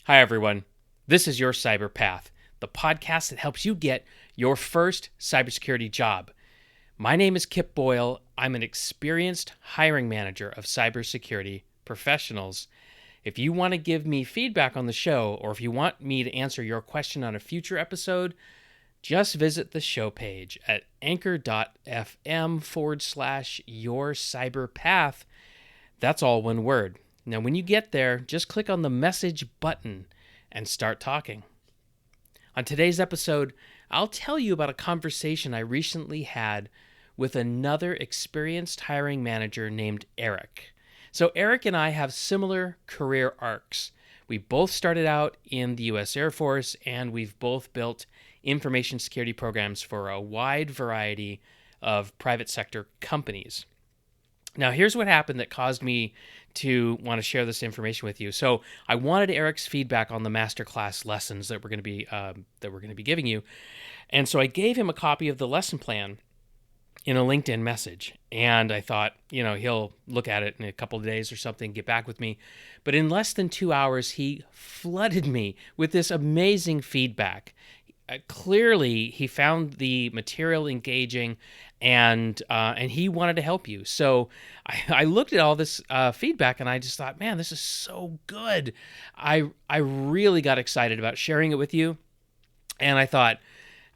Hi, everyone. This is your cyberpath, the podcast that helps you get your first cybersecurity job. My name is Kip Boyle. I'm an experienced hiring manager of cybersecurity professionals. If you want to give me feedback on the show, or if you want me to answer your question on a future episode, just visit the show page at anchor.fm/your cyberpath. That's all one word. Now, when you get there, just click on the message button and start talking. On today's episode, I'll tell you about a conversation I recently had with another experienced hiring manager named Eric. So, Eric and I have similar career arcs. We both started out in the U.S. Air Force, and we've both built information security programs for a wide variety of private sector companies. Now, here's what happened that caused me to want to share this information with you. So, I wanted Eric's feedback on the masterclass lessons that we're going to be giving you, and so I gave him a copy of the lesson plan in a LinkedIn message. And I thought, he'll look at it in a couple of days or something, get back with me. But in less than 2 hours, he flooded me with this amazing feedback. Clearly, he found the material engaging, and he wanted to help you. So I looked at all this feedback, and I just thought, man, this is so good. I really got excited about sharing it with you, and I thought,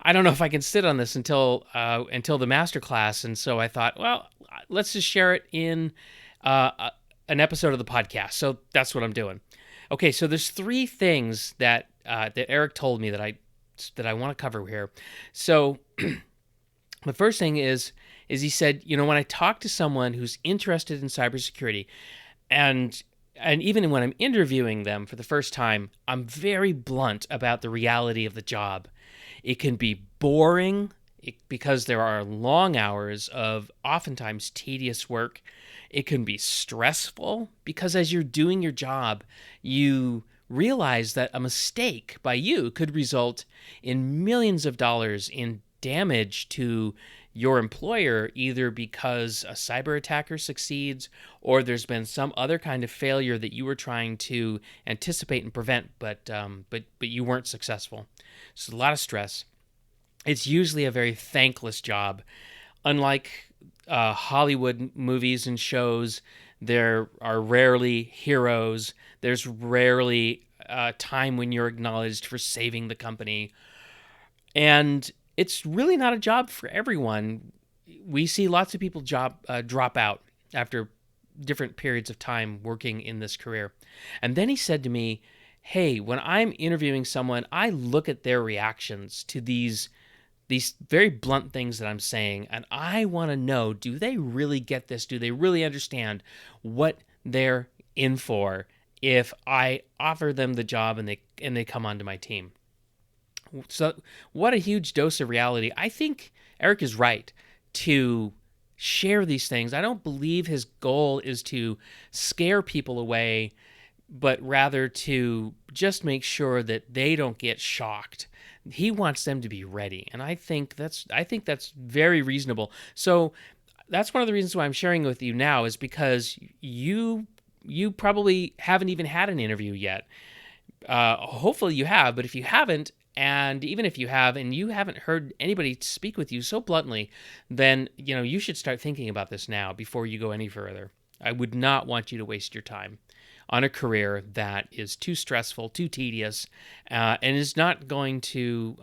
I don't know if I can sit on this until the master class. And so I thought, well, let's just share it in an episode of the podcast. So that's what I'm doing. Okay, so there's three things that Eric told me that I want to cover here. So the first thing is he said, when I talk to someone who's interested in cybersecurity, and even when I'm interviewing them for the first time, I'm very blunt about the reality of the job. It can be boring because there are long hours of oftentimes tedious work. It can be stressful because as you're doing your job, you realize that a mistake by you could result in millions of dollars in damage to your employer, either because a cyber attacker succeeds or there's been some other kind of failure that you were trying to anticipate and prevent, but you weren't successful. So a lot of stress. It's usually a very thankless job. Unlike Hollywood movies and shows, there are rarely heroes. There's rarely time when you're acknowledged for saving the company. And it's really not a job for everyone. We see lots of people drop out after different periods of time working in this career. And then he said to me, hey, when I'm interviewing someone, I look at their reactions to these very blunt things that I'm saying, and I want to know, do they really get this? Do they really understand what they're in for if I offer them the job and they come onto my team? So what a huge dose of reality. I think Eric is right to share these things. I don't believe his goal is to scare people away, but rather to just make sure that they don't get shocked. He wants them to be ready, and I think that's very reasonable. So that's one of the reasons why I'm sharing it with you now, is because you probably haven't even had an interview yet. Hopefully you have, but if you haven't, and even if you have and you haven't heard anybody speak with you so bluntly, then you should start thinking about this now before you go any further. I would not want you to waste your time on a career that is too stressful, too tedious, and is not going to,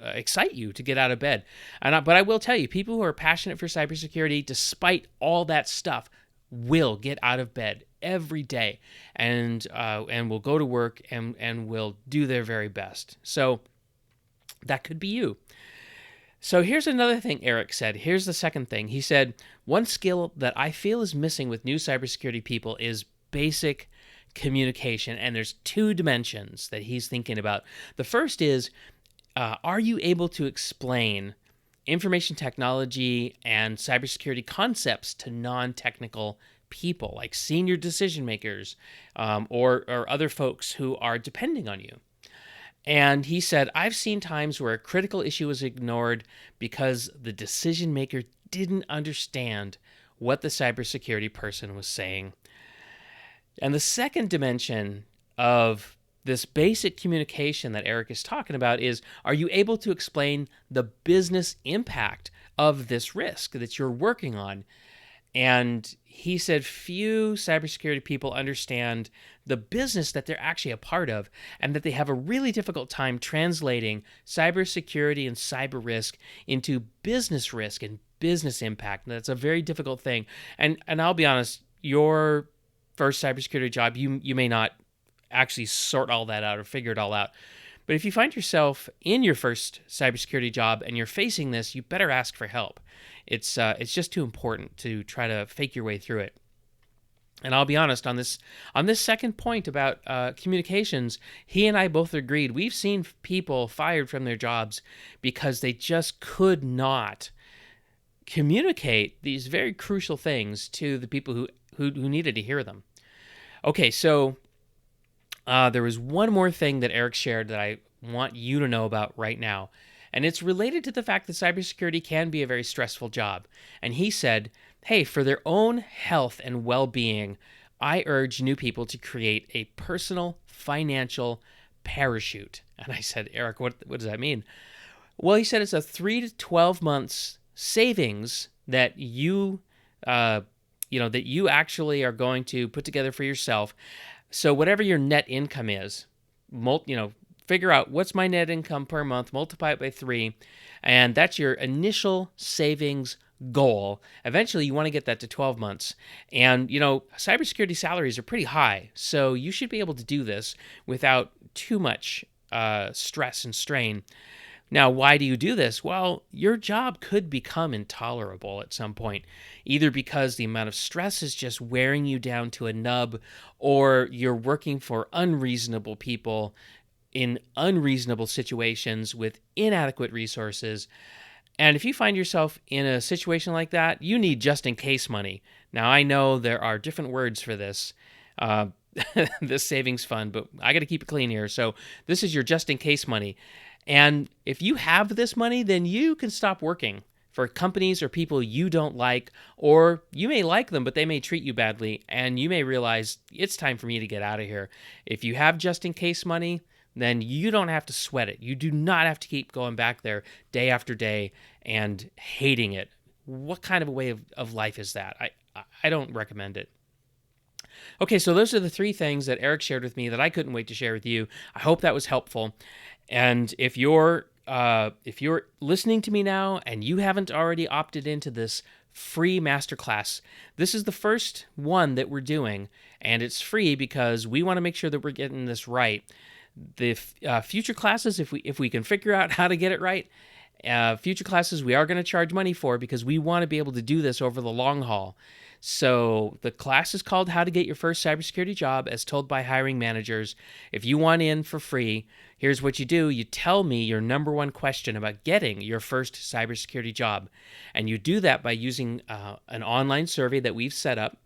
excite you to get out of bed. But I will tell you, people who are passionate for cybersecurity, despite all that stuff, will get out of bed every day and will go to work and will do their very best. So that could be you. So here's another thing Eric said. Here's the second thing. He said, one skill that I feel is missing with new cybersecurity people is basic communication. And there's two dimensions that he's thinking about. The first is, are you able to explain information technology and cybersecurity concepts to non-technical people, like senior decision makers or other folks who are depending on you? And he said, I've seen times where a critical issue was ignored because the decision maker didn't understand what the cybersecurity person was saying. And the second dimension of this basic communication that Eric is talking about is, are you able to explain the business impact of this risk that you're working on? And he said few cybersecurity people understand the business that they're actually a part of, and that they have a really difficult time translating cybersecurity and cyber risk into business risk and business impact. And that's a very difficult thing. And I'll be honest, your first cybersecurity job, you may not actually sort all that out or figure it all out. But if you find yourself in your first cybersecurity job and you're facing this, you better ask for help. It's just too important to try to fake your way through it. And I'll be honest, on this second point about communications, he and I both agreed. We've seen people fired from their jobs because they just could not communicate these very crucial things to the people who needed to hear them. Okay, so there was one more thing that Eric shared that I want you to know about right now. And it's related to the fact that cybersecurity can be a very stressful job. And he said, hey, for their own health and well-being, I urge new people to create a personal financial parachute. And I said, Eric, what does that mean? Well, he said it's a 3 to 12 months savings that you actually are going to put together for yourself. So whatever your net income is, figure out what's my net income per month, multiply it by 3, and that's your initial savings goal. Eventually, you want to get that to 12 months. And, cybersecurity salaries are pretty high, so you should be able to do this without too much stress and strain. Now, why do you do this? Well, your job could become intolerable at some point, either because the amount of stress is just wearing you down to a nub, or you're working for unreasonable people in unreasonable situations with inadequate resources. And if you find yourself in a situation like that, you need just-in-case money. Now, I know there are different words for this, this savings fund, but I got to keep it clean here. So this is your just-in-case money. And if you have this money, then you can stop working for companies or people you don't like, or you may like them, but they may treat you badly, and you may realize it's time for me to get out of here. If you have just-in-case money, then you don't have to sweat it. You do not have to keep going back there day after day and hating it. What kind of a way of life is that? I don't recommend it. Okay, so those are the 3 things that Eric shared with me that I couldn't wait to share with you. I hope that was helpful. And if you're listening to me now and you haven't already opted into this free masterclass, this is the first one that we're doing, and it's free because we want to make sure that we're getting this right. The future classes, if we can figure out how to get it right, future classes we are going to charge money for, because we want to be able to do this over the long haul. So the class is called How to Get Your First Cybersecurity Job as Told by Hiring Managers. If you want in for free, here's what you do. You tell me your number one question about getting your first cybersecurity job. And you do that by using an online survey that we've set up.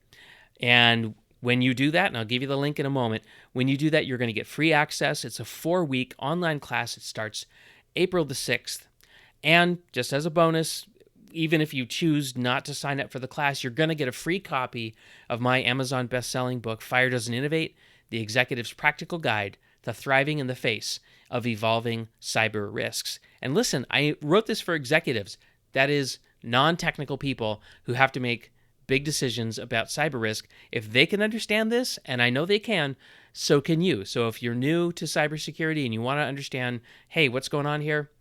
And when you do that, and I'll give you the link in a moment, when you do that, you're going to get free access. It's a 4-week online class. It starts April the 6th. And just as a bonus, even if you choose not to sign up for the class, you're going to get a free copy of my Amazon best-selling book, Fire Doesn't Innovate, The Executive's Practical Guide to Thriving in the Face of Evolving Cyber Risks. And listen, I wrote this for executives. That is non-technical people who have to make big decisions about cyber risk. If they can understand this, and I know they can, so can you. So if you're new to cybersecurity and you want to understand, hey, what's going on here,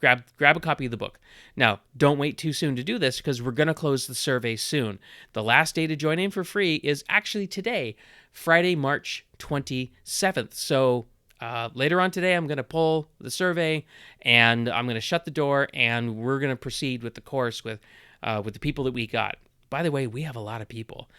grab a copy of the book. Now, don't wait too soon to do this, because we're going to close the survey soon. The last day to join in for free is actually today, Friday, March 27th. So later on today, I'm going to pull the survey, and I'm going to shut the door, and we're going to proceed with the course with the people that we got. By the way, we have a lot of people.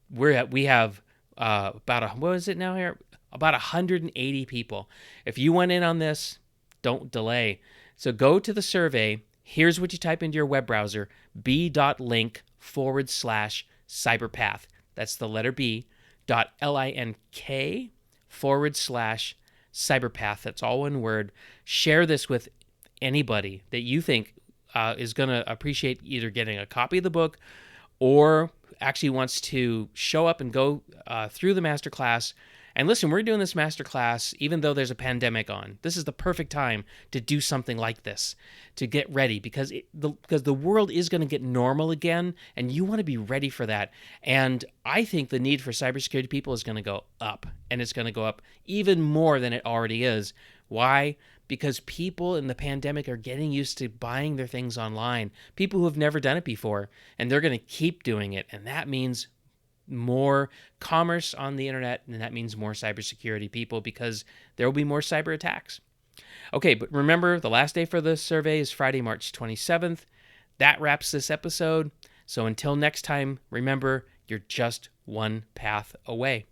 We have about what is it now here? About 180 people. If you went in on this, don't delay. So go to the survey. Here's what you type into your web browser: b.link/cyberpath. That's the letter b.link/cyberpath. That's all one word. Share this with anybody that you think is going to appreciate either getting a copy of the book, or actually wants to show up and go through the masterclass. And listen, we're doing this masterclass even though there's a pandemic on. This is the perfect time to do something like this, to get ready, because the world is going to get normal again, and you want to be ready for that. And I think the need for cybersecurity people is going to go up, and it's going to go up even more than it already is. Why? Because people in the pandemic are getting used to buying their things online. People who have never done it before, and they're going to keep doing it. And that means more commerce on the internet, and that means more cybersecurity people, because there will be more cyber attacks. Okay, but remember, the last day for the survey is Friday, March 27th. That wraps this episode. So until next time, remember, you're just one path away.